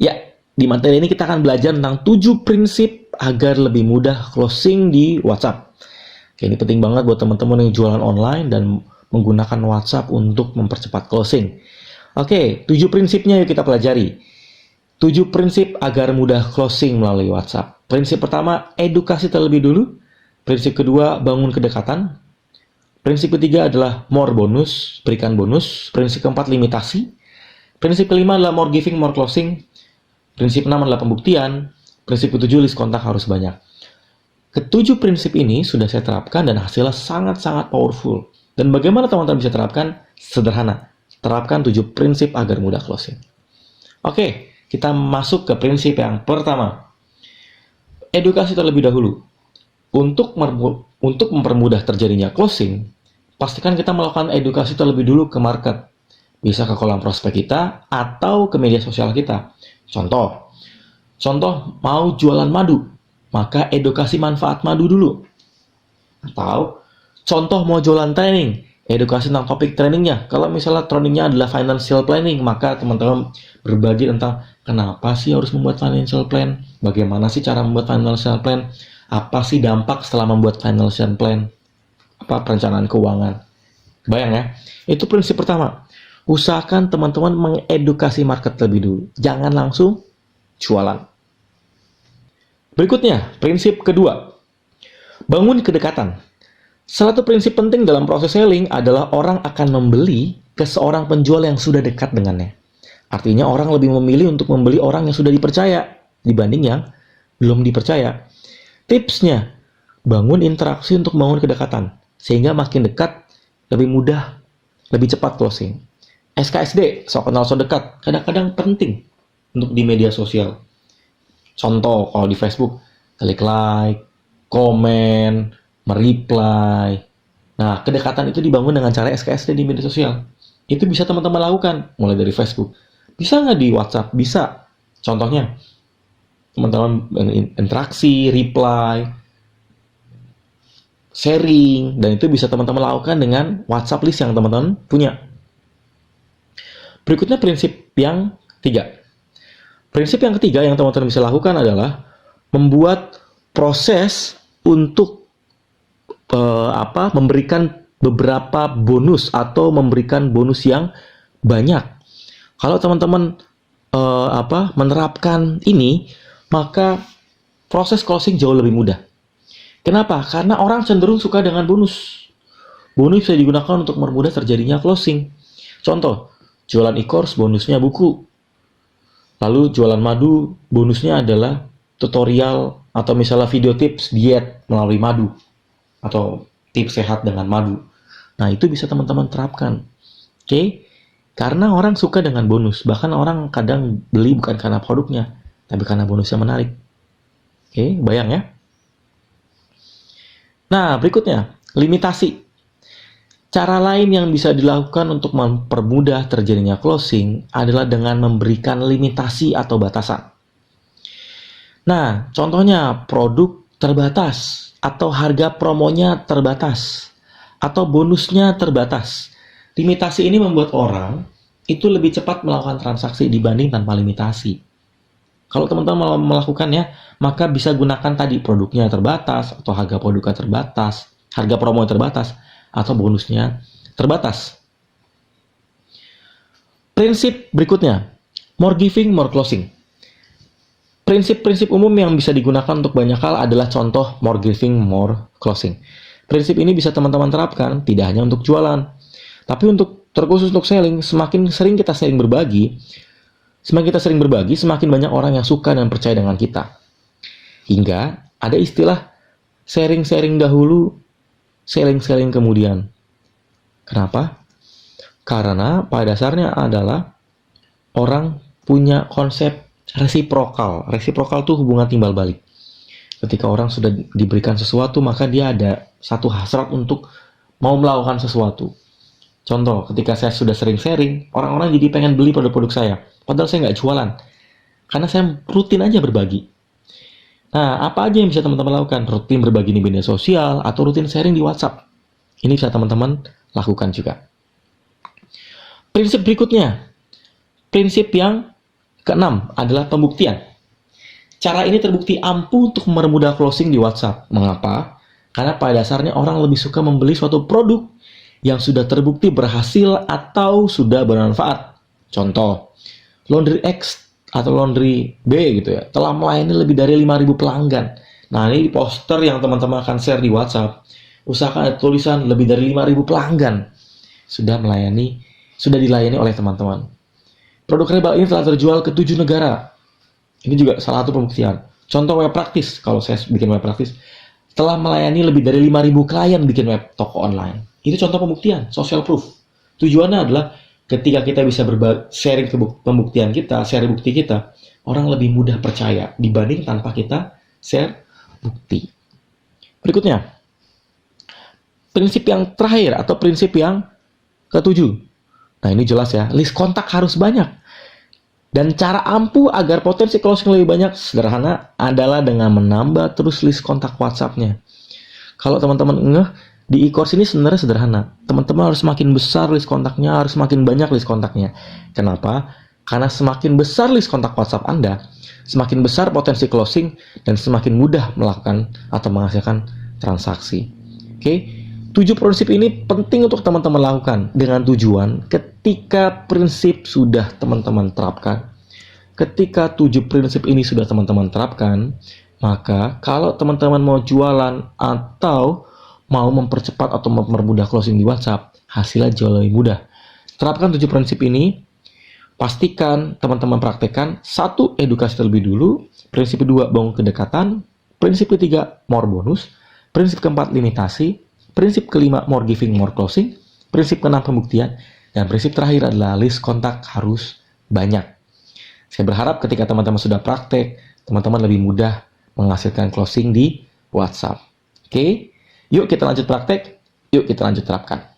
Ya, di materi ini kita akan belajar tentang 7 prinsip agar lebih mudah closing di WhatsApp. Oke, ini penting banget buat teman-teman yang jualan online dan menggunakan WhatsApp untuk mempercepat closing. Oke, 7 prinsipnya yuk kita pelajari. 7 prinsip agar mudah closing melalui WhatsApp. Prinsip pertama, edukasi terlebih dulu. Prinsip kedua, bangun kedekatan. Prinsip ketiga adalah more bonus, berikan bonus. Prinsip keempat, limitasi. Prinsip kelima adalah more giving, more closing. Prinsip 6 adalah pembuktian. Prinsip ke-7, list kontak harus banyak. Ketujuh prinsip ini sudah saya terapkan dan hasilnya sangat-sangat powerful. Dan bagaimana teman-teman bisa terapkan? Sederhana. Terapkan 7 prinsip agar mudah closing. Oke, kita masuk ke prinsip yang pertama. Edukasi terlebih dahulu. Untuk mempermudah terjadinya closing, pastikan kita melakukan edukasi terlebih dulu ke market. Bisa ke kolam prospek kita atau ke media sosial kita. Contoh mau jualan madu, maka edukasi manfaat madu dulu. Atau contoh mau jualan training, edukasi tentang topik trainingnya. Kalau misalnya trainingnya adalah financial planning, maka teman-teman berbagi tentang kenapa sih harus membuat financial plan, bagaimana sih cara membuat financial plan, apa sih dampak setelah membuat financial plan, apa perencanaan keuangan. Bayang ya, itu prinsip pertama. Usahakan teman-teman mengedukasi market lebih dulu. Jangan langsung jualan. Berikutnya, prinsip kedua. Bangun kedekatan. Salah satu prinsip penting dalam proses selling adalah orang akan membeli ke seorang penjual yang sudah dekat dengannya. Artinya orang lebih memilih untuk membeli orang yang sudah dipercaya dibanding yang belum dipercaya. Tipsnya, bangun interaksi untuk bangun kedekatan. Sehingga makin dekat, lebih mudah, lebih cepat closing. SKSD, so kenal so dekat, kadang-kadang penting untuk di media sosial. Contoh, kalau di Facebook, klik like, komen, mereply. Nah, kedekatan itu dibangun dengan cara SKSD di media sosial. Itu bisa teman-teman lakukan, mulai dari Facebook. Bisa nggak di WhatsApp? Bisa. Contohnya, teman-teman interaksi, reply, sharing, dan itu bisa teman-teman lakukan dengan WhatsApp list yang teman-teman punya. Berikutnya prinsip yang ketiga. Prinsip yang ketiga yang teman-teman bisa lakukan adalah membuat proses untuk memberikan beberapa bonus atau memberikan bonus yang banyak. Kalau teman-teman menerapkan ini, maka proses closing jauh lebih mudah. Kenapa? Karena orang cenderung suka dengan bonus. Bonus bisa digunakan untuk mempermudah terjadinya closing. Contoh, jualan e-course bonusnya buku. Lalu jualan madu bonusnya adalah tutorial atau misalnya video tips diet melalui madu atau tips sehat dengan madu. Nah, itu bisa teman-teman terapkan. Oke? Karena orang suka dengan bonus. Bahkan orang kadang beli bukan karena produknya, tapi karena bonusnya menarik. Oke, bayang ya? Nah, berikutnya, limitasi. Cara lain yang bisa dilakukan untuk mempermudah terjadinya closing adalah dengan memberikan limitasi atau batasan. Nah, contohnya produk terbatas, atau harga promonya terbatas, atau bonusnya terbatas. Limitasi ini membuat orang itu lebih cepat melakukan transaksi dibanding tanpa limitasi. Kalau teman-teman melakukannya, maka bisa gunakan tadi produknya terbatas, atau harga produknya terbatas, harga promo terbatas, atau bonusnya terbatas. Prinsip berikutnya, more giving, more closing. Prinsip-prinsip umum yang bisa digunakan untuk banyak hal adalah contoh more giving, more closing. Prinsip ini bisa teman-teman terapkan tidak hanya untuk jualan, tapi terkhusus untuk selling. Semakin sering kita sering berbagi, semakin banyak orang yang suka dan percaya dengan kita. Hingga ada istilah sharing-sharing dahulu, selling-selling kemudian. Kenapa? Karena pada dasarnya adalah orang punya konsep resiprokal. Resiprokal itu hubungan timbal balik. Ketika orang sudah diberikan sesuatu, maka dia ada satu hasrat untuk mau melakukan sesuatu. Contoh, ketika saya sudah sering sharing, orang-orang jadi pengen beli produk-produk saya. Padahal saya nggak jualan. Karena saya rutin aja berbagi. Nah, apa aja yang bisa teman-teman lakukan? Rutin berbagi di media sosial atau rutin sharing di WhatsApp. Ini bisa teman-teman lakukan juga. Prinsip berikutnya. Prinsip yang Keenam adalah pembuktian. Cara ini terbukti ampuh untuk mempermudah closing di WhatsApp. Mengapa? Karena pada dasarnya orang lebih suka membeli suatu produk yang sudah terbukti berhasil atau sudah bermanfaat. Contoh, Laundry X atau Laundry B gitu ya, telah melayani lebih dari 5.000 pelanggan. Nah, ini poster yang teman-teman akan share di WhatsApp. Usahakan ada tulisan lebih dari 5.000 pelanggan sudah dilayani oleh teman-teman. Produk herbal ini telah terjual ke 7 negara. Ini juga salah satu pembuktian. Contoh web praktis, kalau saya bikin web praktis, telah melayani lebih dari 5.000 klien bikin web toko online. Itu contoh pembuktian, social proof. Tujuannya adalah ketika kita bisa sharing pembuktian kita, share bukti kita, orang lebih mudah percaya dibanding tanpa kita share bukti. Berikutnya, prinsip yang terakhir atau prinsip yang ketujuh. Nah, ini jelas ya, list kontak harus banyak. Dan cara ampuh agar potensi closing lebih banyak sederhana adalah dengan menambah terus list kontak WhatsApp-nya. Kalau teman-teman ngeh, di e-course ini sebenarnya sederhana. Teman-teman harus semakin besar list kontaknya, harus semakin banyak list kontaknya. Kenapa? Karena semakin besar list kontak WhatsApp Anda, semakin besar potensi closing dan semakin mudah melakukan atau menghasilkan transaksi. Oke? 7 prinsip ini penting untuk teman-teman lakukan dengan tujuan ketika prinsip sudah teman-teman terapkan. Ketika 7 prinsip ini sudah teman-teman terapkan, maka kalau teman-teman mau jualan atau mau mempercepat atau mempermudah closing di WhatsApp, hasilnya jauh lebih mudah. Terapkan 7 prinsip ini, pastikan teman-teman praktekkan. 1. Edukasi terlebih dulu. Prinsip kedua, bangun kedekatan. Prinsip ketiga, more bonus. Prinsip keempat, limitasi. Prinsip kelima, more giving, more closing. Prinsip keenam, pembuktian. Dan prinsip terakhir adalah list kontak harus banyak. Saya berharap ketika teman-teman sudah praktek, teman-teman lebih mudah menghasilkan closing di WhatsApp. Oke? Yuk kita lanjut praktek, yuk kita lanjut terapkan.